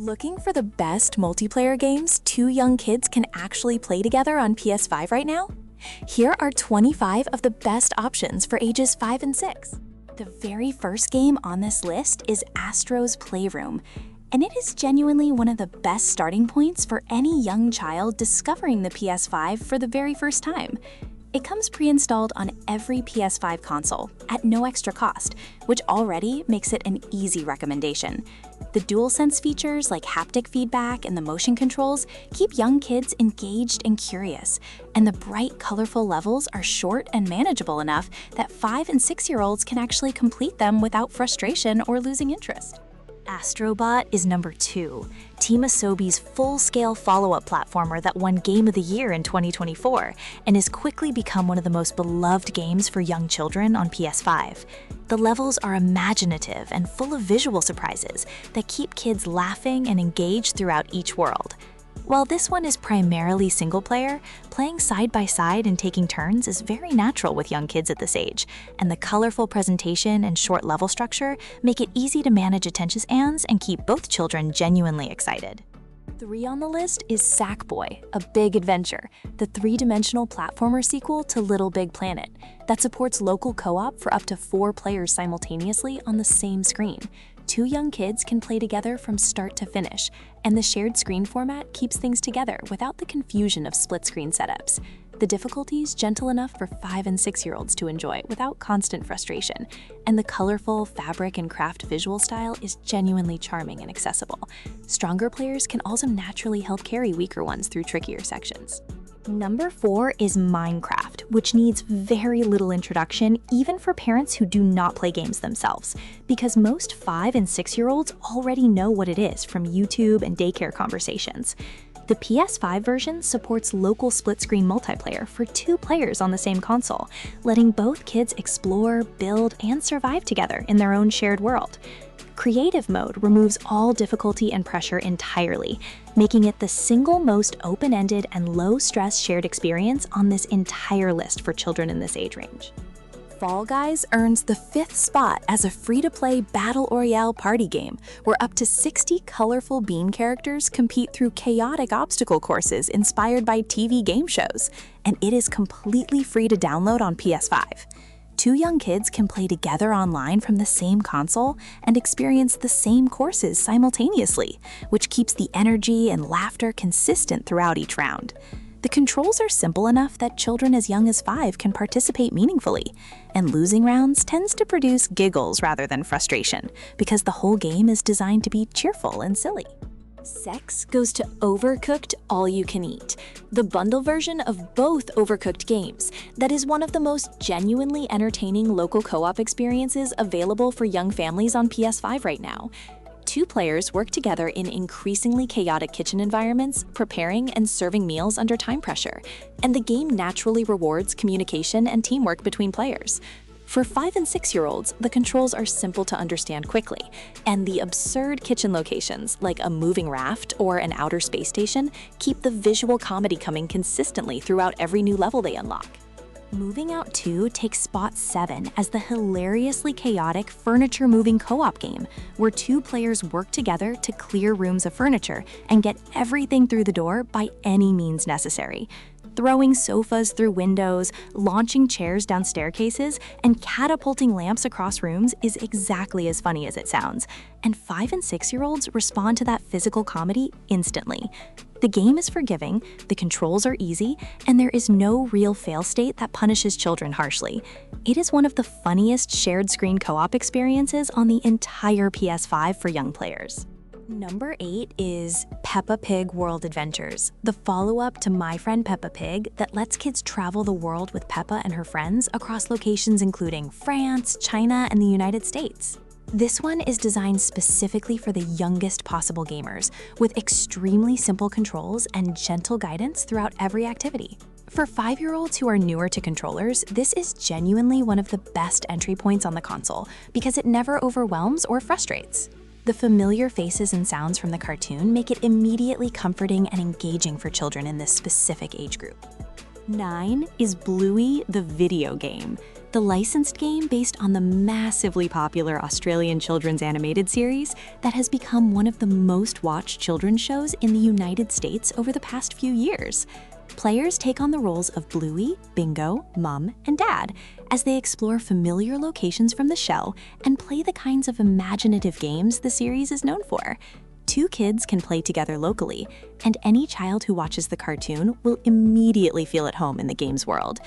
Looking for the best multiplayer games two young kids can actually play together on PS5 right now? Here are 25 of the best options for ages 5 and 6. The very first game on this list is Astro's Playroom, and it is genuinely one of the best starting points for any young child discovering the PS5 for the very first time. It comes pre-installed on every PS5 console at no extra cost, which already makes it an easy recommendation. The DualSense features like haptic feedback and the motion controls keep young kids engaged and curious, and the bright, colorful levels are short and manageable enough that 5- and 6-year-olds can actually complete them without frustration or losing interest. Astro Bot is number 2, Team Asobi's full-scale follow-up platformer that won Game of the Year in 2024 and has quickly become one of the most beloved games for young children on PS5. The levels are imaginative and full of visual surprises that keep kids laughing and engaged throughout each world. While this one is primarily single-player, playing side-by-side and taking turns is very natural with young kids at this age, and the colorful presentation and short level structure make it easy to manage attention spans and keep both children genuinely excited. 3 on the list is Sackboy A Big Adventure, the 3-dimensional platformer sequel to Little Big Planet that supports local co-op for up to 4 players simultaneously on the same screen. 2 young kids can play together from start to finish, and the shared screen format keeps things together without the confusion of split-screen setups. The difficulty is gentle enough for 5- and 6-year-olds to enjoy without constant frustration, and the colorful fabric and craft visual style is genuinely charming and accessible. Stronger players can also naturally help carry weaker ones through trickier sections. Number 4 is Minecraft, which needs very little introduction even for parents who do not play games themselves, because most 5- and 6-year-olds already know what it is from YouTube and daycare conversations. The PS5 version supports local split-screen multiplayer for 2 players on the same console, letting both kids explore, build, and survive together in their own shared world. Creative mode removes all difficulty and pressure entirely, making it the single most open-ended and low-stress shared experience on this entire list for children in this age range. Fall Guys earns the 5th spot as a free-to-play Battle Royale party game, where up to 60 colorful bean characters compete through chaotic obstacle courses inspired by TV game shows, and it is completely free to download on PS5. 2 young kids can play together online from the same console and experience the same courses simultaneously, which keeps the energy and laughter consistent throughout each round. The controls are simple enough that children as young as 5 can participate meaningfully, and losing rounds tends to produce giggles rather than frustration, because the whole game is designed to be cheerful and silly. Sex goes to Overcooked All You Can Eat, the bundle version of both Overcooked games that is one of the most genuinely entertaining local co-op experiences available for young families on PS5 right now. 2 players work together in increasingly chaotic kitchen environments, preparing and serving meals under time pressure, and the game naturally rewards communication and teamwork between players. For 5- and 6-year-olds, the controls are simple to understand quickly, and the absurd kitchen locations, like a moving raft or an outer space station, keep the visual comedy coming consistently throughout every new level they unlock. Moving Out 2 takes spot 7 as the hilariously chaotic furniture-moving co-op game, where 2 players work together to clear rooms of furniture and get everything through the door by any means necessary. Throwing sofas through windows, launching chairs down staircases, and catapulting lamps across rooms is exactly as funny as it sounds, and 5- and 6-year-olds respond to that physical comedy instantly. The game is forgiving, the controls are easy, and there is no real fail state that punishes children harshly. It is one of the funniest shared screen co-op experiences on the entire PS5 for young players. Number 8 is Peppa Pig World Adventures, the follow-up to My Friend Peppa Pig that lets kids travel the world with Peppa and her friends across locations including France, China, and the United States. This one is designed specifically for the youngest possible gamers, with extremely simple controls and gentle guidance throughout every activity. For 5-year-olds who are newer to controllers, this is genuinely one of the best entry points on the console because it never overwhelms or frustrates. The familiar faces and sounds from the cartoon make it immediately comforting and engaging for children in this specific age group. 9 is Bluey the Video Game. the licensed game based on the massively popular Australian children's animated series that has become one of the most watched children's shows in the United States over the past few years. Players take on the roles of Bluey, Bingo, Mum, and Dad as they explore familiar locations from the show and play the kinds of imaginative games the series is known for. 2 kids can play together locally, and any child who watches the cartoon will immediately feel at home in the game's world.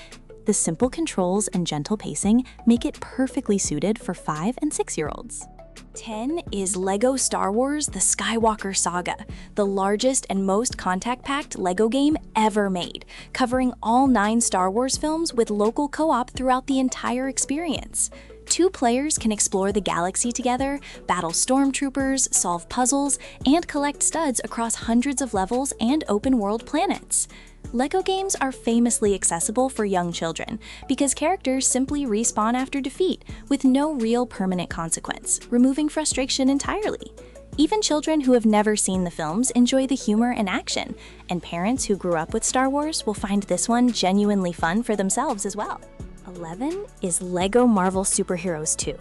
The simple controls and gentle pacing make it perfectly suited for 5- and 6-year-olds. 10 is LEGO Star Wars The Skywalker Saga, the largest and most contact-packed LEGO game ever made, covering all 9 Star Wars films with local co-op throughout the entire experience. 2 players can explore the galaxy together, battle stormtroopers, solve puzzles, and collect studs across hundreds of levels and open-world planets. LEGO games are famously accessible for young children because characters simply respawn after defeat with no real permanent consequence, removing frustration entirely. Even children who have never seen the films enjoy the humor and action, and parents who grew up with Star Wars will find this one genuinely fun for themselves as well. 11 is LEGO Marvel Superheroes 2,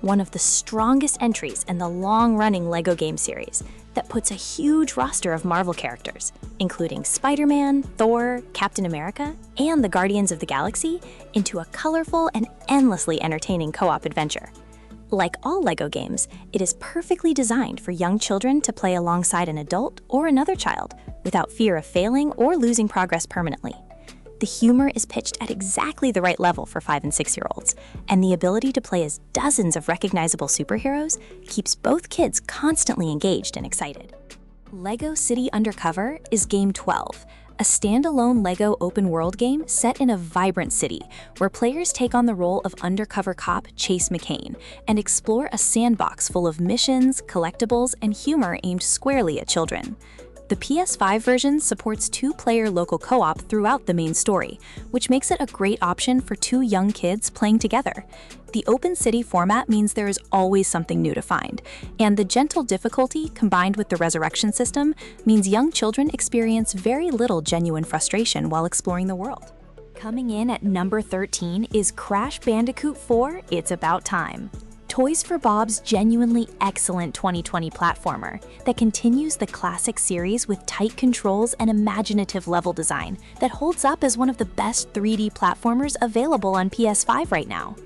one of the strongest entries in the long-running LEGO game series that puts a huge roster of Marvel characters, including Spider-Man, Thor, Captain America, and the Guardians of the Galaxy, into a colorful and endlessly entertaining co-op adventure. Like all LEGO games, it is perfectly designed for young children to play alongside an adult or another child without fear of failing or losing progress permanently. The humor is pitched at exactly the right level for 5- and 6-year-olds, and the ability to play as dozens of recognizable superheroes keeps both kids constantly engaged and excited. LEGO City Undercover is Game 12, a standalone LEGO open-world game set in a vibrant city where players take on the role of undercover cop Chase McCain and explore a sandbox full of missions, collectibles, and humor aimed squarely at children. The PS5 version supports 2-player local co-op throughout the main story, which makes it a great option for 2 young kids playing together. The open city format means there is always something new to find, and the gentle difficulty combined with the resurrection system means young children experience very little genuine frustration while exploring the world. Coming in at number 13 is Crash Bandicoot 4: It's About Time. Toys for Bob's genuinely excellent 2020 platformer that continues the classic series with tight controls and imaginative level design that holds up as one of the best 3D platformers available on PS5 right now.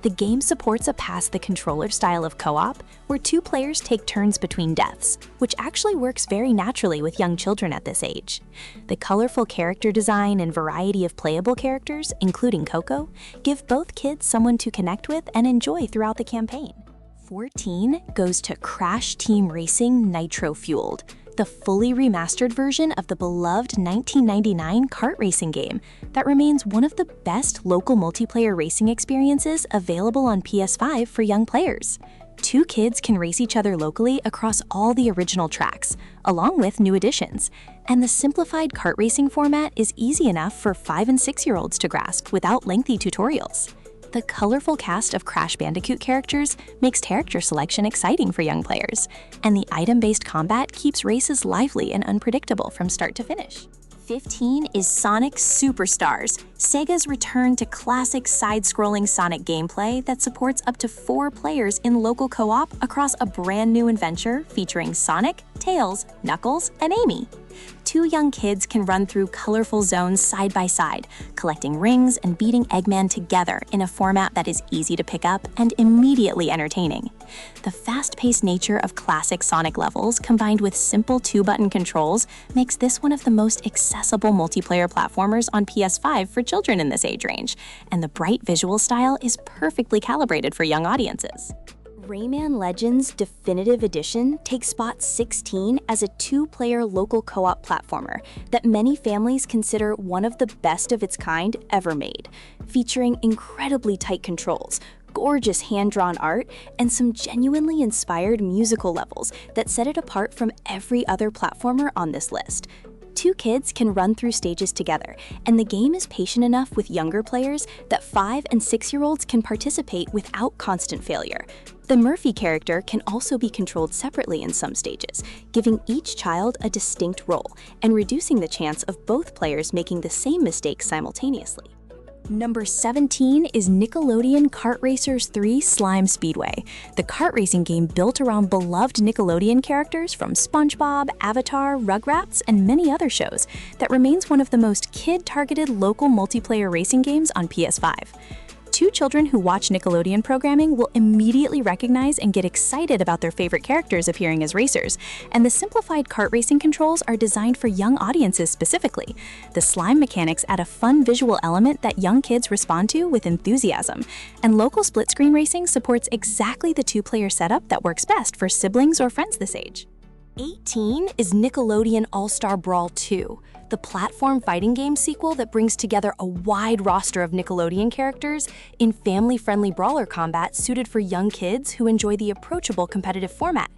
The game supports a pass-the-controller style of co-op where 2 players take turns between deaths, which actually works very naturally with young children at this age. The colorful character design and variety of playable characters, including Coco, give both kids someone to connect with and enjoy throughout the campaign. 14 goes to Crash Team Racing Nitro-Fueled, the fully remastered version of the beloved 1999 kart racing game that remains one of the best local multiplayer racing experiences available on PS5 for young players. 2 kids can race each other locally across all the original tracks, along with new additions, and the simplified kart racing format is easy enough for 5- and 6-year-olds to grasp without lengthy tutorials. The colorful cast of Crash Bandicoot characters makes character selection exciting for young players, and the item-based combat keeps races lively and unpredictable from start to finish. 15 is Sonic Superstars, Sega's return to classic side-scrolling Sonic gameplay that supports up to 4 players in local co-op across a brand new adventure featuring Sonic, Tails, Knuckles, and Amy. 2 young kids can run through colorful zones side by side, collecting rings and beating Eggman together in a format that is easy to pick up and immediately entertaining. The fast-paced nature of classic Sonic levels combined with simple 2-button controls makes this one of the most accessible multiplayer platformers on PS5 for children in this age range, and the bright visual style is perfectly calibrated for young audiences. Rayman Legends Definitive Edition takes spot 16 as a 2-player local co-op platformer that many families consider one of the best of its kind ever made, featuring incredibly tight controls, gorgeous hand-drawn art, and some genuinely inspired musical levels that set it apart from every other platformer on this list. 2 kids can run through stages together, and the game is patient enough with younger players that 5- and 6-year-olds can participate without constant failure. The Murphy character can also be controlled separately in some stages, giving each child a distinct role and reducing the chance of both players making the same mistake simultaneously. Number 17 is Nickelodeon Kart Racers 3 Slime Speedway, the kart racing game built around beloved Nickelodeon characters from SpongeBob, Avatar, Rugrats, and many other shows that remains one of the most kid-targeted local multiplayer racing games on PS5. Two children who watch Nickelodeon programming will immediately recognize and get excited about their favorite characters appearing as racers, and the simplified kart racing controls are designed for young audiences specifically. The slime mechanics add a fun visual element that young kids respond to with enthusiasm, and local split-screen racing supports exactly the two-player setup that works best for siblings or friends this age. 18 is Nickelodeon All-Star Brawl 2, the platform fighting game sequel that brings together a wide roster of Nickelodeon characters in family-friendly brawler combat suited for young kids who enjoy the approachable competitive format.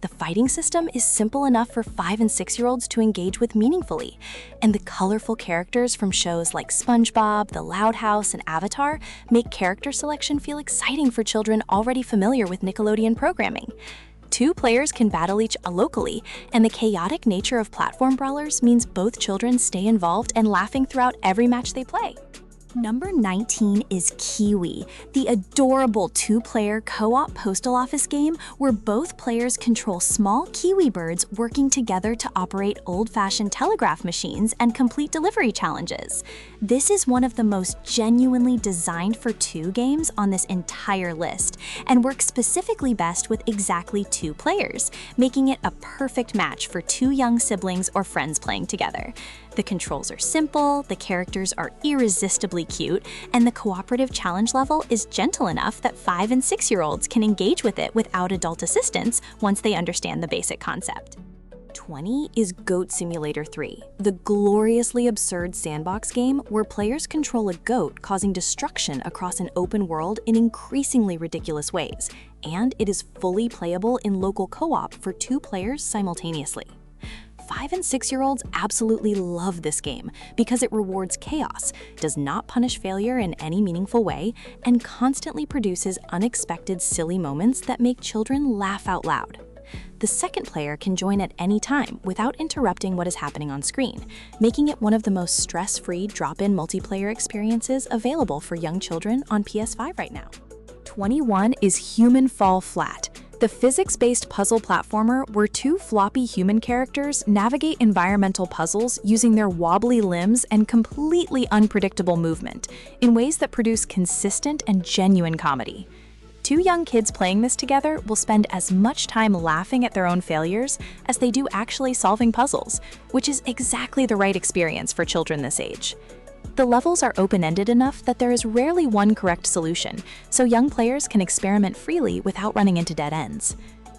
The fighting system is simple enough for 5- and 6-year-olds to engage with meaningfully, and the colorful characters from shows like SpongeBob, The Loud House, and Avatar make character selection feel exciting for children already familiar with Nickelodeon programming. Two players can battle each locally, and the chaotic nature of platform brawlers means both children stay involved and laughing throughout every match they play. Number 19 is KeyWe, the adorable two-player co-op postal office game where both players control small kiwi birds working together to operate old-fashioned telegraph machines and complete delivery challenges. This is one of the most genuinely designed for two games on this entire list, and works specifically best with exactly two players, making it a perfect match for two young siblings or friends playing together. The controls are simple, the characters are irresistibly cute, and the cooperative challenge level is gentle enough that 5- and 6-year-olds can engage with it without adult assistance once they understand the basic concept. 20 is Goat Simulator 3, the gloriously absurd sandbox game where players control a goat causing destruction across an open world in increasingly ridiculous ways, and it is fully playable in local co-op for two players simultaneously. 5- and 6-year-olds absolutely love this game because it rewards chaos, does not punish failure in any meaningful way, and constantly produces unexpected silly moments that make children laugh out loud. The second player can join at any time without interrupting what is happening on screen, making it one of the most stress-free drop-in multiplayer experiences available for young children on PS5 right now. 21 is Human Fall Flat, the physics-based puzzle platformer where two floppy human characters navigate environmental puzzles using their wobbly limbs and completely unpredictable movement in ways that produce consistent and genuine comedy. Two young kids playing this together will spend as much time laughing at their own failures as they do actually solving puzzles, which is exactly the right experience for children this age. The levels are open-ended enough that there is rarely one correct solution, so young players can experiment freely without running into dead ends.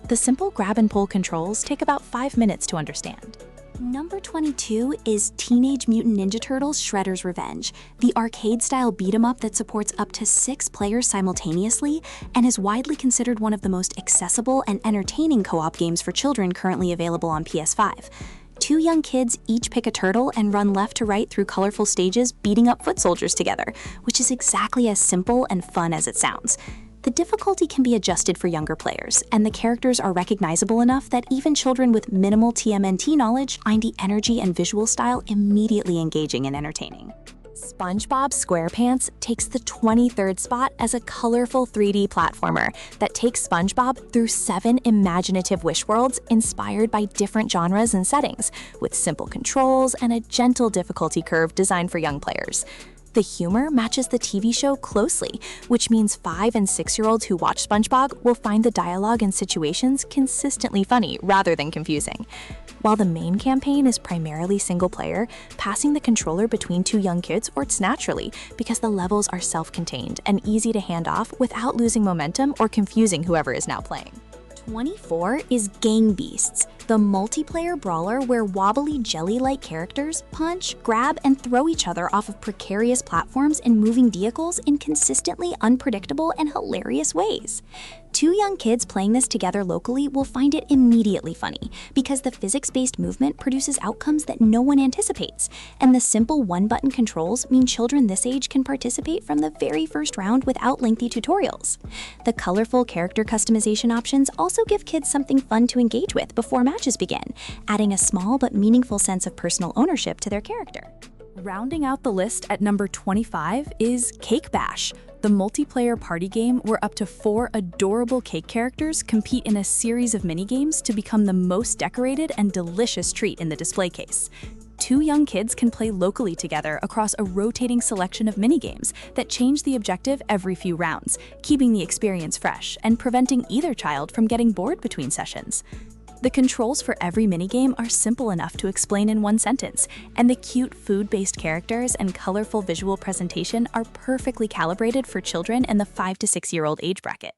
The simple grab-and-pull controls take about 5 minutes to understand. Number 22 is Teenage Mutant Ninja Turtles Shredder's Revenge, the arcade-style beat-em-up that supports up to 6 players simultaneously and is widely considered one of the most accessible and entertaining co-op games for children currently available on PS5. Two young kids each pick a turtle and run left to right through colorful stages beating up foot soldiers together, which is exactly as simple and fun as it sounds. The difficulty can be adjusted for younger players, and the characters are recognizable enough that even children with minimal TMNT knowledge find the energy and visual style immediately engaging and entertaining. SpongeBob SquarePants takes the 23rd spot as a colorful 3D platformer that takes SpongeBob through 7 imaginative wish worlds inspired by different genres and settings, with simple controls and a gentle difficulty curve designed for young players. The humor matches the TV show closely, which means 5- and 6-year-olds who watch SpongeBob will find the dialogue and situations consistently funny rather than confusing. While the main campaign is primarily single-player, passing the controller between two young kids works naturally because the levels are self-contained and easy to hand off without losing momentum or confusing whoever is now playing. 24 is Gang Beasts, the multiplayer brawler where wobbly jelly-like characters punch, grab, and throw each other off of precarious platforms and moving vehicles in consistently unpredictable and hilarious ways. Two young kids playing this together locally will find it immediately funny because the physics-based movement produces outcomes that no one anticipates, and the simple one-button controls mean children this age can participate from the very first round without lengthy tutorials. The colorful character customization options also give kids something fun to engage with before matches begin, adding a small but meaningful sense of personal ownership to their character. Rounding out the list at number 25 is Cake Bash, the multiplayer party game where up to 4 adorable cake characters compete in a series of minigames to become the most decorated and delicious treat in the display case. 2 young kids can play locally together across a rotating selection of minigames that change the objective every few rounds, keeping the experience fresh and preventing either child from getting bored between sessions. The controls for every minigame are simple enough to explain in one sentence, and the cute food-based characters and colorful visual presentation are perfectly calibrated for children in the 5 to 6-year-old age bracket.